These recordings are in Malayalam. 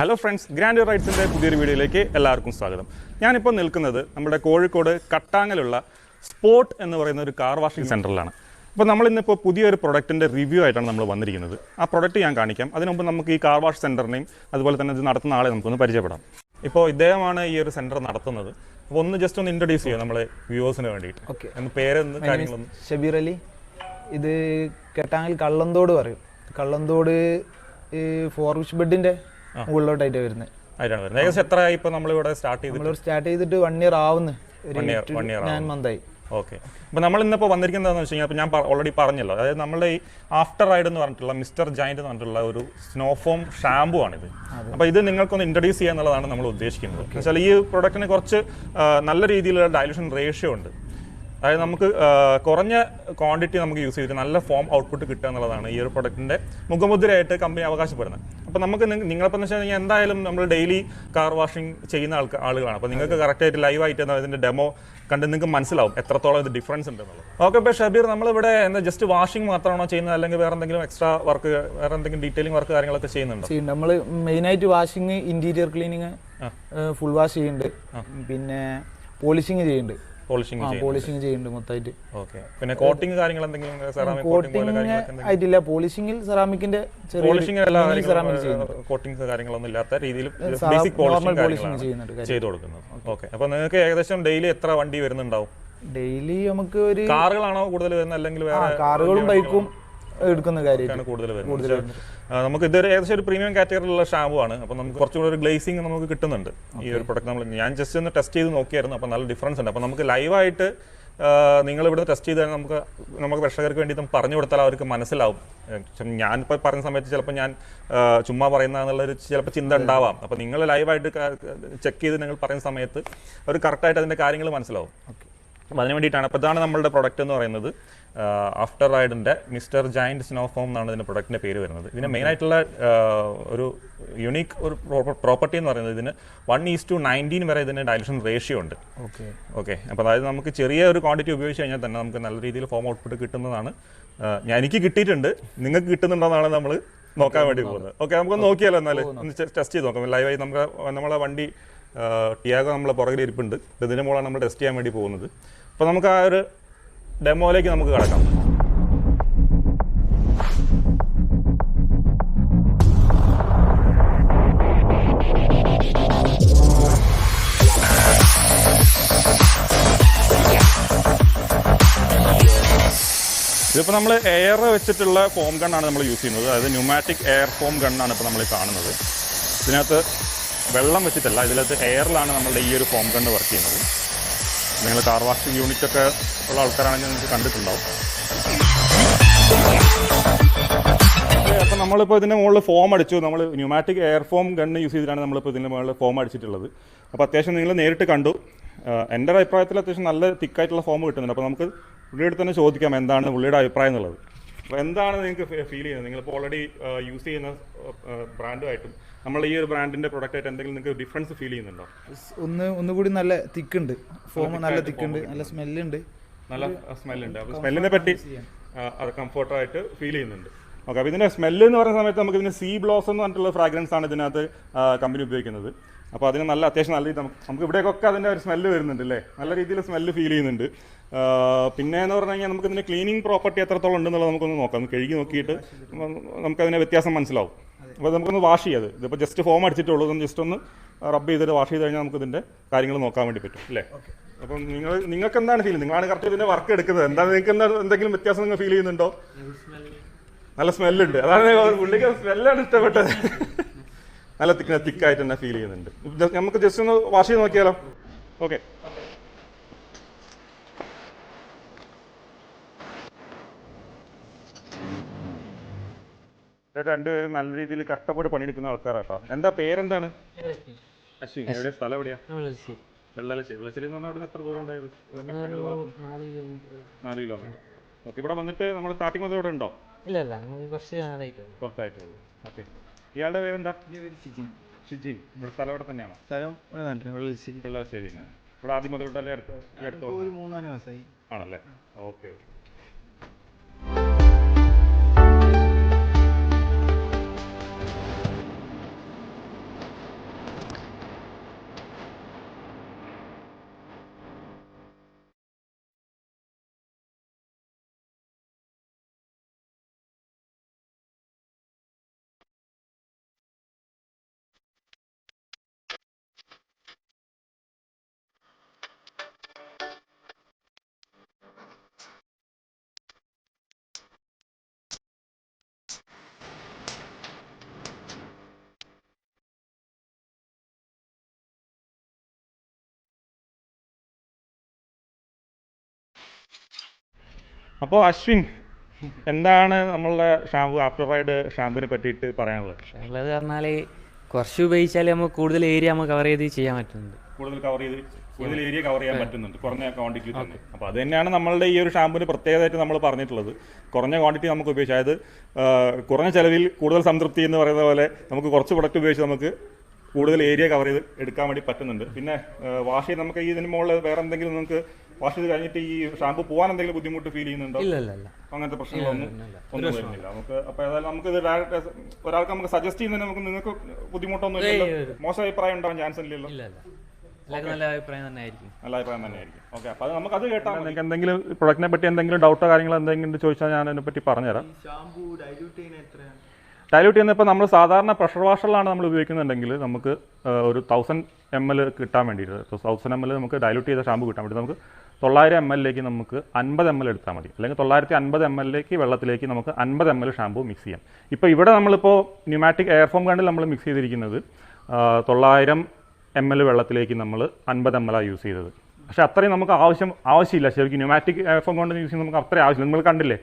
ഹലോ ഫ്രണ്ട്സ്, ഗ്രാൻഡ് റൈഡ്സിൻ്റെ പുതിയൊരു വീഡിയോയിലേക്ക് എല്ലാവർക്കും സ്വാഗതം. ഞാനിപ്പോൾ നിൽക്കുന്നത് നമ്മുടെ കോഴിക്കോട് കട്ടാങ്ങലുള്ള സ്പോട്ട് എന്ന് പറയുന്ന ഒരു കാർ വാഷിംഗ് സെൻറ്ററിലാണ്. അപ്പോൾ നമ്മളിന്നിപ്പോൾ പുതിയൊരു പ്രൊഡക്റ്റിൻ്റെ റിവ്യൂ ആയിട്ടാണ് നമ്മൾ വന്നിരിക്കുന്നത്. ആ പ്രൊഡക്റ്റ് ഞാൻ കാണിക്കാം. അതിനുമുമ്പ് നമുക്ക് ഈ കാർ വാഷ് സെൻറ്ററിനെയും അതുപോലെ തന്നെ ഇത് നടത്തുന്ന ആളെ നമുക്കൊന്ന് പരിചയപ്പെടാം. ഇപ്പോൾ ഇദ്ദേഹമാണ് ഈ ഒരു സെൻറ്റർ നടത്തുന്നത്. അപ്പോൾ ഒന്ന് ജസ്റ്റ് ഒന്ന് ഇൻട്രൊഡ്യൂസ് ചെയ്യാം നമ്മളെ വ്യൂവേഴ്സിന് വേണ്ടിയിട്ട്. ഓക്കെ, പേരെന്ന് കാര്യങ്ങളൊന്നും. ഷബീർ അലി. ഇത് കെട്ടാങ്ങൽ കള്ളന്തോട് പറയും. കള്ളന്തോട് ഫോർവിഷ് ബെഡിന്റെ മുകളിലോട്ടായിട്ട് വരുന്നത്. ഏകദേശം എത്രയായി ഇപ്പോൾ നമ്മളിവിടെ സ്റ്റാർട്ട് ചെയ്തിട്ട് 1 year ആവുന്നു. 9 month ആയി. ഓക്കെ, അപ്പോൾ നമ്മൾ ഇന്നിപ്പോൾ വന്നിരിക്കുന്നതെന്ന് വെച്ച് കഴിഞ്ഞാൽ, അപ്പോൾ ഞാൻ ഓൾറെഡി പറഞ്ഞല്ലോ, അതായത് നമ്മളുടെ ഈ ആഫ്റ്റർ റൈഡ് എന്ന് പറഞ്ഞിട്ടുള്ള മിസ്റ്റർ ജയന്റ് എന്ന് പറഞ്ഞിട്ടുള്ള ഒരു സ്നോഫോം ഷാമ്പു ആണിത്. അപ്പോൾ ഇത് നിങ്ങൾക്കൊന്ന് ഇൻട്രൊഡ്യൂസ് ചെയ്യുക എന്നുള്ളതാണ് നമ്മൾ ഉദ്ദേശിക്കുന്നത്. എന്ന് വെച്ചാൽ ഈ പ്രൊഡക്റ്റിന് കുറച്ച് നല്ല രീതിയിലുള്ള ഡയലൂഷൻ റേഷ്യോ ഉണ്ട്. അതായത് നമുക്ക് കുറഞ്ഞ ക്വാണ്ടിറ്റി നമുക്ക് യൂസ് ചെയ്തിട്ട് നല്ല ഫോം ഔട്ട്പുട്ട് കിട്ടുക എന്നുള്ളതാണ് ഈ ഒരു പ്രൊഡക്റ്റിൻ്റെ മുഖമുദ്രയായിട്ട് കമ്പനി അവകാശപ്പെടുന്നത്. അപ്പോൾ നമുക്ക് നിങ്ങളിപ്പോൾ എന്ന് വെച്ച് കഴിഞ്ഞാൽ എന്തായാലും നമ്മൾ ഡെയിലി കാർ വാഷിംഗ് ചെയ്യുന്ന ആളുകളാണ്. അപ്പോൾ നിങ്ങൾക്ക് കറക്റ്റായിട്ട് ലൈവായിട്ട് ഇതിൻ്റെ ഡെമോ കണ്ട് നിങ്ങൾക്ക് മനസ്സിലാവും എത്രത്തോളം ഇത് ഡിഫറൻസ് ഉണ്ടെന്നുള്ളത്. ഓക്കെ, ഇപ്പോൾ ഷബീർ, നമ്മളിവിടെ എന്താ ജസ്റ്റ് വാഷിംഗ് മാത്രമാണോ ചെയ്യുന്നത്, അല്ലെങ്കിൽ വേറെ എന്തെങ്കിലും എക്സ്ട്രാ വർക്ക്, വേറെ എന്തെങ്കിലും ഡീറ്റെയിലിംഗ് വർക്ക് കാര്യങ്ങളൊക്കെ ചെയ്യുന്നുണ്ടോ? നമ്മൾ മെയിനായിട്ട് washing, interior cleaning, full wash ചെയ്യുന്നുണ്ട്, പിന്നെ പോളിഷിങ് ചെയ്യുന്നുണ്ട്. പോളിഷിംഗ് ചെയ്യുന്നുണ്ട് മൊത്തമായിട്ട്. ഓക്കെ, പിന്നെ കോട്ടിംഗ് കാര്യങ്ങൾ എന്തെങ്കിലും ആയിട്ടില്ല. പോളിഷിംഗിൽ സെറാമിക്കിന്റെ കോട്ടിംഗ്സ് കാര്യങ്ങളൊന്നും ഇല്ലാത്ത രീതിയിൽ ബേസിക് പോളിഷിംഗ് ചെയ്ത് കൊടുക്കുന്നത്. ഓക്കെ, അപ്പോൾ നിങ്ങൾക്ക് ഏകദേശം ഡെയിലി എത്ര വണ്ടി വരുന്നുണ്ടാവും? ഡെയിലി നമുക്ക് ഒരു കാറുകളാണോ കൂടുതൽ വരുന്നത്, അല്ലെങ്കിൽ കാറുകളും ബൈക്കും എടുക്കുന്ന കാര്യമാണ് കൂടുതൽ വരുന്നത്. നമുക്ക് ഇതൊരു ഏകദേശം ഒരു പ്രീമിയം കാറ്റഗറിയിലുള്ള ഷാമ്പു ആണ്. അപ്പോൾ നമുക്ക് കുറച്ചുകൂടി ഒരു ഗ്ലേസിംഗ് നമുക്ക് കിട്ടുന്നുണ്ട് ഈ ഒരു പ്രൊഡക്റ്റ്. ഞാൻ ജസ്റ്റ് ഒന്ന് ടെസ്റ്റ് ചെയ്ത് നോക്കിയായിരുന്നു. അപ്പോൾ നല്ല ഡിഫറൻസ് ഉണ്ട്. അപ്പോൾ നമുക്ക് ലൈവായിട്ട് നിങ്ങൾ ഇവിടുന്ന് ടെസ്റ്റ് ചെയ്താൽ നമുക്ക് പ്രേക്ഷകർക്ക് വേണ്ടി നമുക്ക് പറഞ്ഞു കൊടുത്താൽ അവർക്ക് മനസ്സിലാവും. ഞാനിപ്പോൾ പറയുന്ന സമയത്ത് ചിലപ്പോൾ ഞാൻ ചുമ്മാ പറയുന്നതെന്നുള്ളൊരു ചിലപ്പോൾ ചിന്ത ഉണ്ടാവാം. അപ്പോൾ നിങ്ങൾ ലൈവായിട്ട് ചെക്ക് ചെയ്ത് നിങ്ങൾ പറയുന്ന സമയത്ത് അവർ കറക്റ്റായിട്ട് അതിൻ്റെ കാര്യങ്ങൾ മനസ്സിലാവും. അപ്പോൾ അതിന് വേണ്ടിയിട്ടാണ്. അപ്പോൾ ഇതാണ് നമ്മളുടെ പ്രൊഡക്റ്റ് എന്ന് പറയുന്നത്. ആഫ്റ്റർ റൈഡിൻ്റെ മിസ്റ്റർ ജയന്റ് സ്നോഫോം എന്നാണ് ഇതിൻ്റെ പ്രൊഡക്റ്റിൻ്റെ പേര് വരുന്നത്. ഇതിന് മെയിനായിട്ടുള്ള ഒരു യുണീക്ക് ഒരു പ്രോപ്പർട്ടി എന്ന് പറയുന്നത്, ഇതിന് 1:19 വരെ ഇതിന് ഡയലൂഷൻ റേഷ്യോ ഉണ്ട്. ഓക്കെ, അപ്പോൾ അതായത് നമുക്ക് ചെറിയ ഒരു ക്വാണ്ടിറ്റി ഉപയോഗിച്ച് കഴിഞ്ഞാൽ തന്നെ നമുക്ക് നല്ല രീതിയിൽ ഫോം ഔട്ട്പുട്ട് കിട്ടുന്നതാണ്. എനിക്ക് കിട്ടിയിട്ടുണ്ട്, നിങ്ങൾക്ക് കിട്ടുന്നുണ്ടോയെന്നാണ് നമ്മൾ നോക്കാൻ വേണ്ടി പോകുന്നത്. ഓക്കെ, നമുക്കൊന്ന് നോക്കിയാലോ, എന്നാലും ഒന്ന് ടെസ്റ്റ് ചെയ്ത് നോക്കാം ലൈവായി. നമ്മളെ വണ്ടി ടിയാഗോ നമ്മളെ പുറകിൽ ഇരിപ്പുണ്ട്. ഇതിൻ്റെ മുകളിലാണ് നമ്മൾ ടെസ്റ്റ് ചെയ്യാൻ വേണ്ടി പോകുന്നത്. അപ്പോൾ നമുക്ക് ആ ഒരു ഡെമോയിലേക്ക് നമുക്ക് കടക്കാം. ഇതിപ്പോൾ നമ്മൾ എയർ വെച്ചിട്ടുള്ള ഫോം ഗണ്ണാണ് നമ്മൾ യൂസ് ചെയ്യുന്നത്. അതായത് ന്യൂമാറ്റിക് എയർ ഫോം ഗണ്ണാണ് ഇപ്പോൾ നമ്മൾ കാണുന്നത്. ഇതിനകത്ത് വെള്ളം വെച്ചിട്ടല്ല, ഇതിനകത്ത് എയറിലാണ് നമ്മളുടെ ഈ ഒരു ഫോം ഗണ്ണ് വർക്ക് ചെയ്യുന്നത്. നിങ്ങൾ കാർ വാഷിംഗ് യൂണിറ്റ് ഒക്കെ ഉള്ള ആൾക്കാരാണെങ്കിൽ നിങ്ങൾക്ക് കണ്ടിട്ടുണ്ടാവും. അപ്പോൾ നമ്മളിപ്പോൾ ഇതിൻ്റെ മുകളിൽ ഫോം അടിച്ചു. നമ്മൾ pneumatic air form gun use ചെയ്തിട്ടാണ് നമ്മളിപ്പോൾ ഇതിൻ്റെ മുകളിൽ ഫോം അടിച്ചിട്ടുള്ളത്. അപ്പോൾ അത്യാവശ്യം നിങ്ങൾ നേരിട്ട് കണ്ടു. എൻ്റെ ഒരു അഭിപ്രായത്തിൽ അത്യാവശ്യം നല്ല തിക്കായിട്ടുള്ള ഫോം കിട്ടുന്നുണ്ട്. അപ്പോൾ നമുക്ക് പുള്ളിയുടെ തന്നെ ചോദിക്കാം എന്താണ് പുള്ളിയുടെ അഭിപ്രായം എന്നുള്ളത്. അപ്പോൾ എന്താണ് നിങ്ങൾക്ക് ഫീൽ ചെയ്യുന്നത്? നിങ്ങളിപ്പോൾ ഓൾറെഡി യൂസ് ചെയ്യുന്ന ബ്രാൻഡുമായിട്ടും നമ്മൾ ഈ ഒരു ബ്രാൻഡിന്റെ പ്രൊഡക്റ്റ് ആയിട്ട് എന്തെങ്കിലും നിങ്ങൾക്ക് ഡിഫറൻസ് ഫീൽ ചെയ്യുന്നുണ്ടോ? ഒന്നുകൂടി നല്ല തിക്കുണ്ട്, ഫോം നല്ല തിക്കുണ്ട്, നല്ല സ്മെല്ലുണ്ട്. നല്ല സ്മെല്ലുണ്ട്. അപ്പോൾ സ്മെല്ലിനെ പറ്റി അത് കംഫർട്ടായിട്ട് ഫീൽ ചെയ്യുന്നുണ്ട്. ഓക്കെ, അപ്പോൾ ഇതിൻ്റെ സ്മെല്ല് എന്ന് പറയുന്ന സമയത്ത് നമുക്ക് ഇതിന് സീ ബ്ലോസം എന്ന് പറഞ്ഞിട്ടുള്ള ഫ്രാഗ്രൻസ് ആണ് ഇതിനകത്ത് കമ്പനി ഉപയോഗിക്കുന്നത്. അപ്പോൾ അതിന് നല്ല അത്യാവശ്യം നല്ല രീതി നമുക്ക് ഇവിടേക്കൊക്കെ അതിൻ്റെ ഒരു സ്മെല്ല് വരുന്നുണ്ട് അല്ലേ, നല്ല രീതിയിൽ സ്മെല്ല് ഫീൽ ചെയ്യുന്നുണ്ട്. പിന്നെ എന്ന് പറഞ്ഞു കഴിഞ്ഞാൽ നമുക്ക് ഇതിൻ്റെ ക്ലീനിങ് പ്രോപ്പർട്ടി എത്രത്തോളം ഉണ്ടെന്നുള്ളത് നമുക്കൊന്ന് നോക്കാം. കഴുകി നോക്കിയിട്ട് നമുക്കതിൻ്റെ വ്യത്യാസം മനസ്സിലാവും. അപ്പോൾ നമുക്കൊന്ന് വാഷ് ചെയ്യത് ഇതിപ്പോൾ ജസ്റ്റ് ഫോം അടിച്ചിട്ടുള്ളൂ, ജസ്റ്റ് ഒന്ന് റബ്ബ് ചെയ്തിട്ട് വാഷ് ചെയ്ത് കഴിഞ്ഞാൽ നമുക്ക് ഇതിൻ്റെ കാര്യങ്ങൾ നോക്കാൻ വേണ്ടി പറ്റും അല്ലേ. അപ്പം നിങ്ങൾക്ക് എന്താണ് ഫീൽ ചെയ്യുന്നത്? നിങ്ങളാണ് കറക്റ്റ് ഇതിൻ്റെ വർക്ക് എടുക്കുന്നത്. എന്താണ് നിങ്ങൾക്ക് എന്തെങ്കിലും വ്യത്യാസം നിങ്ങൾ ഫീൽ ചെയ്യുന്നുണ്ടോ? നല്ല സ്മെല്ലുണ്ട്, അതാണ് പുള്ളിക്ക് സ്മെല്ലാണ് ഇഷ്ടപ്പെട്ടത്. നല്ല തിക്കായിട്ട് തന്നെ ഫീൽ ചെയ്യുന്നുണ്ട്. നമുക്ക് ജസ്റ്റ് ഒന്ന് വാഷ് ചെയ്ത് നോക്കിയാലോ? ഓക്കെ, രണ്ടുപേരും നല്ല രീതിയിൽ കഷ്ടപ്പെട്ട് പണിയെടുക്കുന്ന ആൾക്കാരാട്ടോ. എന്താ പേരെന്താണ്? അശ്വിൻ. എവിടെയാ സ്ഥലം? എവിടെയാ? വെള്ളാലശ്ശേരി. വെള്ളശ്ശേരി എന്ന് പറഞ്ഞാൽ അവിടെ എത്ര ദൂരം ഉണ്ടായത്? 4 കിലോമീറ്റർ. ഓക്കെ, ഇവിടെ വന്നിട്ട് നമ്മൾ സ്റ്റാർട്ടിങ് മുതൽ ഇവിടെ ഉണ്ടോ? ഇല്ല, കുറച്ചായിട്ടുള്ളൂ. ഓക്കെ, ഇയാളുടെ പേരെന്താ? ഷിജിൻ. ഇവിടെ സ്ഥലം ഇവിടെ തന്നെയാണോ? സ്ഥലം വെള്ളാശ്ശേരി. ഇവിടെ ആദ്യം മുതൽ അടുത്ത് 3-4 മാസമായി ആണല്ലേ? ഓക്കെ. അപ്പോൾ അശ്വിൻ, എന്താണ് നമ്മളുടെ ഷാമ്പു ആഫ്റ്റർ റൈഡ് ഷാമ്പുവിനെ പറ്റിയിട്ട് പറയാനുള്ളത്? ഉള്ളത് പറഞ്ഞാൽ കുറച്ച് ഉപയോഗിച്ചാൽ നമുക്ക് കൂടുതൽ ഏരിയ നമുക്ക് കവർ ചെയ്ത് ചെയ്യാൻ പറ്റുന്നുണ്ട്. കൂടുതൽ ഏരിയ കവർ ചെയ്യാൻ പറ്റുന്നുണ്ട് കുറഞ്ഞ ക്വാണ്ടിറ്റി തന്നെ. അപ്പോൾ അത് തന്നെയാണ് നമ്മളുടെ ഈ ഒരു ഷാമ്പുവിന് പ്രത്യേകതയായിട്ട് നമ്മൾ പറഞ്ഞിട്ടുള്ളത്. കുറഞ്ഞ ക്വാണ്ടിറ്റി നമുക്ക് ഉപയോഗിച്ച്, അതായത് കുറഞ്ഞ ചിലവിൽ കൂടുതൽ സംതൃപ്തി എന്ന് പറയുന്ന പോലെ നമുക്ക് കുറച്ച് പ്രൊഡക്റ്റ് ഉപയോഗിച്ച് നമുക്ക് കൂടുതൽ ഏരിയ കവർ ചെയ്ത് എടുക്കാൻ വേണ്ടി പറ്റുന്നുണ്ട്. പിന്നെ വാഷ് ചെയ്ത് നമുക്ക് ഇതിന് മുകളിൽ വേറെ എന്തെങ്കിലും നമുക്ക് വാഷ് ചെയ്ത് കഴിഞ്ഞിട്ട് ഈ ഷാമ്പു പോകാൻ എന്തെങ്കിലും ബുദ്ധിമുട്ട് ഫീൽ ചെയ്യുന്നുണ്ടോ? ഇല്ല, അങ്ങനത്തെ പ്രശ്നങ്ങളൊന്നും വരുന്നില്ല നമുക്ക്. അപ്പോൾ ഏതായാലും നമുക്ക് ഇത് ഒരാൾക്ക് നമുക്ക് സജസ്റ്റ് ചെയ്യുന്നതിന് നമുക്ക് നിങ്ങൾക്ക് ബുദ്ധിമുട്ടൊന്നും ഇല്ലല്ലോ, മോശം അഭിപ്രായം ഉണ്ടാവാൻ ചാൻസ് ഇല്ലല്ലോ? നല്ല അഭിപ്രായം തന്നെ ആയിരിക്കും. ഓക്കെ, അപ്പോൾ അത് നമുക്കത് കേട്ടാൽ നിങ്ങൾക്ക് എന്തെങ്കിലും പ്രൊഡക്റ്റിനെ പറ്റി എന്തെങ്കിലും ഡൗട്ടോ കാര്യങ്ങളോ എന്തെങ്കിലും ചോദിച്ചാൽ ഞാൻ അതിനെപ്പറ്റി പറഞ്ഞുതരാം. ഡൈല്യൂട്ട് ചെയ്യുന്ന ഇപ്പോൾ നമ്മൾ സാധാരണ പ്രഷർ വാഷറിലാണ് നമ്മൾ ഉപയോഗിക്കുന്നുണ്ടെങ്കിൽ നമുക്ക് ഒരു 1000 ml കിട്ടാൻ വേണ്ടിയിട്ട് 1000 ml നമുക്ക് ഡൈല്യൂട്ട് ചെയ്ത ഷാമ്പു കിട്ടാൻ വേണ്ടി നമുക്ക് 900 ml നമുക്ക് 50 ml എടുത്താൽ മതി. അല്ലെങ്കിൽ 950 ml വെള്ളത്തിലേക്ക് നമുക്ക് 50 ml ഷാമ്പു മിക്സ് ചെയ്യാം. ഇപ്പോൾ ഇവിടെ നമ്മളിപ്പോൾ ന്യൂമാറ്റിക് എയർഫോം ഗണ്ണിൽ നമ്മൾ മിക്സ് ചെയ്തിരിക്കുന്നത് 900 ml വെള്ളത്തിലേക്ക് നമ്മൾ 50 ml യൂസ് ചെയ്തത്. പക്ഷേ അത്രയും നമുക്ക് ആവശ്യമില്ല. ശരിക്കും ന്യൂമാറ്റിക് എയർഫോം കൊണ്ട് യൂസ് ചെയ്യുമ്പോൾ നമുക്ക് അത്രയും ആവശ്യമില്ല. നിങ്ങൾ കണ്ടില്ലേ,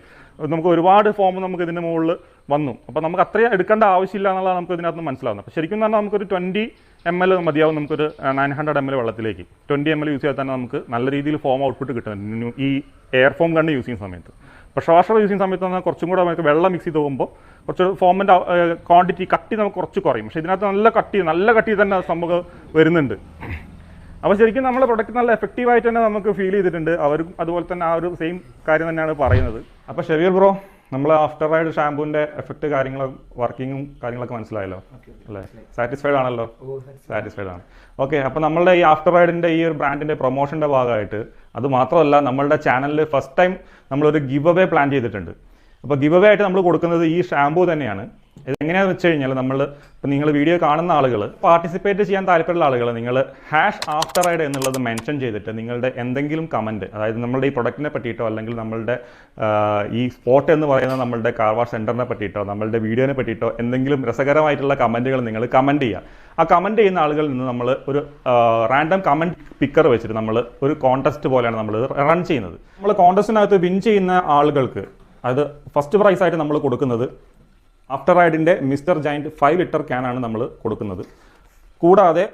നമുക്ക് ഒരുപാട് ഫോം നമുക്ക് ഇതിൻ്റെ മുകളിൽ വന്നു. അപ്പോൾ നമുക്ക് അത്രയും എടുക്കേണ്ട ആവശ്യമില്ല എന്നുള്ളത് നമുക്ക് ഇതിനകത്ത് മനസ്സിലാവുന്നത്. അപ്പോൾ ശരിക്കും പറഞ്ഞാൽ നമുക്കൊരു 20 ml മതിയാവും. നമുക്കൊരു 900 ml വെള്ളത്തിലേക്ക് 20 ml യൂസ് ചെയ്താൽ തന്നെ നമുക്ക് നല്ല രീതിയിൽ ഫോം ഔട്ട്പുട്ട് കിട്ടുന്നുണ്ട് ഈ എയർഫോം ഗണ്ണ് യൂസ് ചെയ്യുന്ന സമയത്ത്. പ്രഷർ വാഷർ യൂസ് ചെയ്യുന്ന സമയത്ത് പറഞ്ഞാൽ കുറച്ചും കൂടെ നമുക്ക് വെള്ളം മിക്സ് ചെയ്ത് പോകുമ്പോൾ കുറച്ച് ഫോമിൻ്റെ ക്വാണ്ടിറ്റി കട്ടി നമുക്ക് കുറച്ച് കുറയും. പക്ഷേ ഇതിനകത്ത് നല്ല കട്ടി തന്നെ സംഭവം വരുന്നുണ്ട്. അപ്പോൾ ശരിക്കും നമ്മുടെ പ്രൊഡക്റ്റ് നല്ല എഫക്റ്റീവായിട്ട് തന്നെ നമുക്ക് ഫീൽ ചെയ്തിട്ടുണ്ട്. അവരും അതുപോലെ തന്നെ ആ ഒരു സെയിം കാര്യം തന്നെയാണ് പറയുന്നത്. അപ്പോൾ ഷെബീർ ബ്രോ, നമ്മൾ ആഫ്റ്റർ റൈഡ് ഷാമ്പൂവിൻ്റെ എഫക്റ്റ് കാര്യങ്ങളും വർക്കിങ്ങും കാര്യങ്ങളൊക്കെ മനസ്സിലായല്ലോ അല്ലേ? സാറ്റിസ്ഫൈഡ് ആണല്ലോ? സാറ്റിസ്ഫൈഡ് ആണ്. ഓക്കെ, അപ്പോൾ നമ്മളുടെ ഈ ആഫ്റ്റർ റൈഡിൻ്റെ ഈ ഒരു ബ്രാൻഡിൻ്റെ പ്രൊമോഷൻ്റെ ഭാഗമായിട്ട് അത് മാത്രമല്ല, നമ്മളുടെ ചാനലിൽ ഫസ്റ്റ് ടൈം നമ്മളൊരു ഗിവ് അവേ പ്ലാൻ ചെയ്തിട്ടുണ്ട്. അപ്പോൾ ഗിവ് അവേ ആയിട്ട് നമ്മൾ കൊടുക്കുന്നത് ഈ ഷാമ്പൂ തന്നെയാണ്. ഇതെങ്ങനെയാണെന്ന് വെച്ച് കഴിഞ്ഞാൽ ഇപ്പോൾ നിങ്ങൾ വീഡിയോ കാണുന്ന ആളുകൾ, പാർട്ടിസിപ്പേറ്റ് ചെയ്യാൻ താല്പര്യമുള്ള ആളുകൾ, നിങ്ങൾ #ആഫ്റ്റർ റൈഡ് എന്നുള്ളത് മെൻഷൻ ചെയ്തിട്ട് നിങ്ങളുടെ എന്തെങ്കിലും കമൻറ്റ്, അതായത് നമ്മളുടെ ഈ പ്രൊഡക്റ്റിനെ പറ്റിയിട്ടോ അല്ലെങ്കിൽ നമ്മളുടെ ഈ സ്പോട്ട് എന്ന് പറയുന്ന നമ്മളുടെ കാർ വാഷ് സെൻറ്ററിനെ പറ്റിയിട്ടോ നമ്മളുടെ വീഡിയോനെ പറ്റിയിട്ടോ എന്തെങ്കിലും രസകരമായിട്ടുള്ള കമൻറ്റുകൾ നിങ്ങൾ കമൻറ്റ് ചെയ്യുക. ആ കമൻറ്റ് ചെയ്യുന്ന ആളുകളിൽ നിന്ന് നമ്മൾ ഒരു റാൻഡം കമൻറ്റ് പിക്കർ വെച്ചിട്ട് നമ്മൾ ഒരു കോൺടെസ്റ്റ് പോലെയാണ് നമ്മൾ റൺ ചെയ്യുന്നത്. നമ്മൾ കോൺടെസ്റ്റിനകത്ത് വിൻ ചെയ്യുന്ന ആളുകൾക്ക് അത് ഫസ്റ്റ് പ്രൈസായിട്ട് നമ്മൾ കൊടുക്കുന്നത് ആഫ്റ്റർ റൈഡിൻ്റെ മിസ്റ്റർ ജയൻറ്റ് 5 ലിറ്റർ ക്യാനാണ് നമ്മൾ കൊടുക്കുന്നത്. കൂടാതെ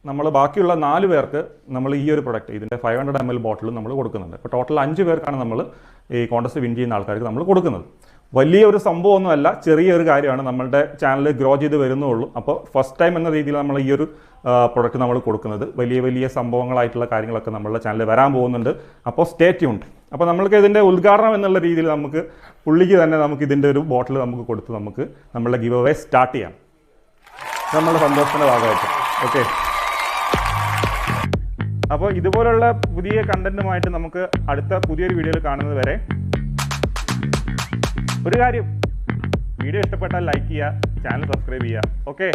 നമ്മൾ ബാക്കിയുള്ള 4 പേർക്ക് നമ്മൾ ഈ ഒരു പ്രൊഡക്റ്റ് ഇതിൻ്റെ 500 ml ബോട്ടിലും നമ്മൾ കൊടുക്കുന്നുണ്ട്. അപ്പോൾ ടോട്ടൽ 5 പേർക്കാണ് നമ്മൾ ഈ കോൺടെസ്റ്റ് വിൻ ചെയ്യുന്ന ആൾക്കാർക്ക് നമ്മൾ കൊടുക്കുന്നത്. വലിയൊരു സംഭവമൊന്നുമല്ല, ചെറിയൊരു കാര്യമാണ്. നമ്മളുടെ ചാനൽ ഗ്രോ ചെയ്ത് വരുന്നുള്ളൂ. അപ്പോൾ ഫസ്റ്റ് ടൈം എന്ന രീതിയിൽ നമ്മൾ ഈ ഒരു പ്രൊഡക്റ്റ് നമ്മൾ കൊടുക്കുന്നത്. വലിയ സംഭവങ്ങളായിട്ടുള്ള കാര്യങ്ങളൊക്കെ നമ്മളുടെ ചാനലിൽ വരാൻ പോകുന്നുണ്ട്. അപ്പോൾ സ്റ്റേ ട്യൂൺഡ്. അപ്പോൾ നമ്മൾക്ക് ഇതിൻ്റെ ഉദ്ഘാടനം എന്നുള്ള രീതിയിൽ നമുക്ക് പുള്ളിക്ക് തന്നെ നമുക്ക് ഇതിൻ്റെ ഒരു ബോട്ടിൽ നമുക്ക് കൊടുത്ത് നമുക്ക് നമ്മളുടെ ഗിവ് അവേ സ്റ്റാർട്ട് ചെയ്യാം. നമ്മളുടെ സന്തോഷത്തിൻ്റെ ഭാഗമായിട്ട്. ഓക്കെ, അപ്പോൾ ഇതുപോലുള്ള പുതിയ കണ്ടന്റുമായിട്ട് നമുക്ക് അടുത്ത പുതിയൊരു വീഡിയോയിൽ കാണുന്നത് വരെ ഒരു കാര്യം, വീഡിയോ ഇഷ്ടപ്പെട്ടാൽ ലൈക്ക് ചെയ്യുക, ചാനൽ സബ്സ്ക്രൈബ് ചെയ്യുക. ഓക്കെ.